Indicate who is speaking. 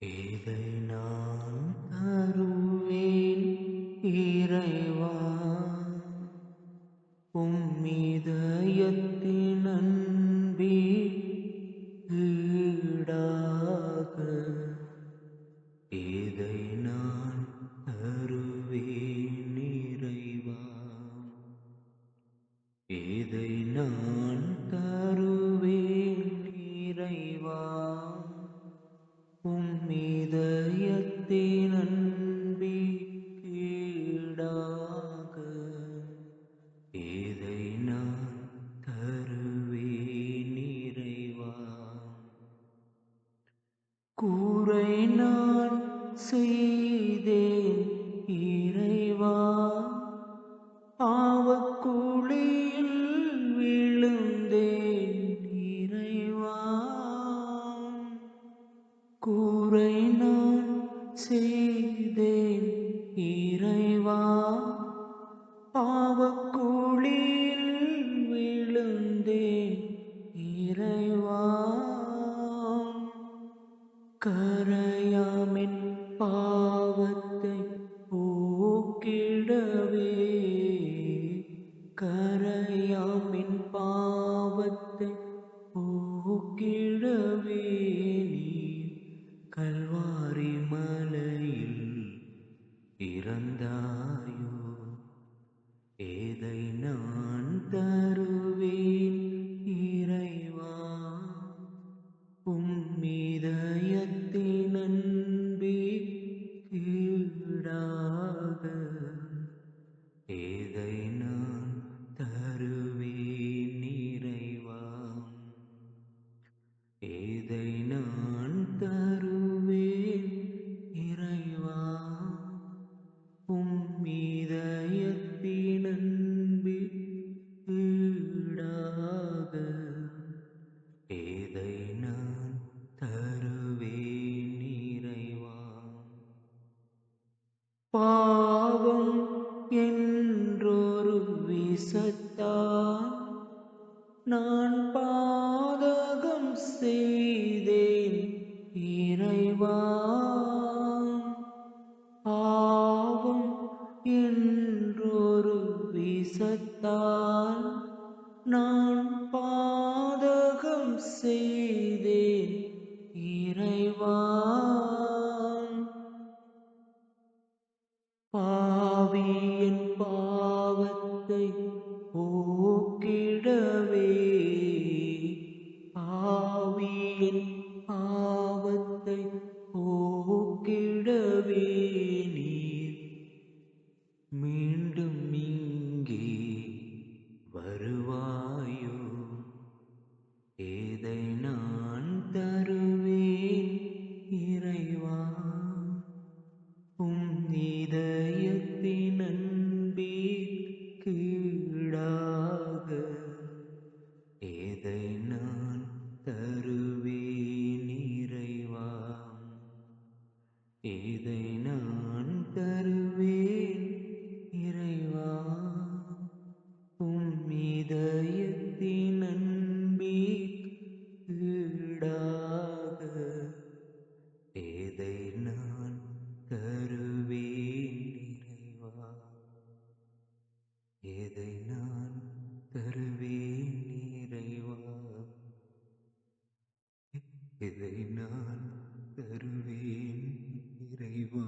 Speaker 1: இதை நான் தருவேன் இறைவா, இதயத்தின் அன்பீடாக. இதை நான் தருவேன் இறைவா, இதை நான் தருவேன் இறைவா, இதயத்தின் அன்பீடாக. இதை நான் தருவேன் இறைவா. கூரை நான் செய்தேன் இறைவா, பாவக்குழியில் விழுந்தேன் இறைவா. கூரை நான் செய்தேன் இறைவா, பாவக்குழியில் விழுந்தேன் இறைவா. கரையாமின் பாவத்தை போக்கிடவே, கரையாமின் பாவத்தை போக்கிடவே நீர் கல்வாரி மலையில் இறந்தாயோ. இதை நான் தருவேன் இறைவா, இதயத்தின் அன்பீடாக. இதை நான் தருவேன் இறைவா, இதை நான் தருவேன் இறைவா, இதயத்தின் அன்பீடாக. இதை நான் தருவேன் இறைவா. பாவம் என்றொரு விஷத்தால் நான் பாதகம் செய்தேன் இறைவா. பாவம் என்றொரு விஷத்தால் நான் பாதகம் செய்தேன் இறைவா. பாவியின் பாவத்தை போக்கிடவே, பாவியின் பாவத்தை போக்கிடவே நீர் மீண்டும் இங்கே வருவாயோ. இதை நான் தருவேன் இறைவா, இதயத்தின் அன்பீடாக. இதை நான் தருவேன் இறைவா, இதை நான் தருவேன் இறைவா, இதயத்தின் அன்பீடாக. இதை நான் தருவேன் இறைவா, இதை நான் தருவேன் இறைவா, இதை நான் தருவேன் இறைவா.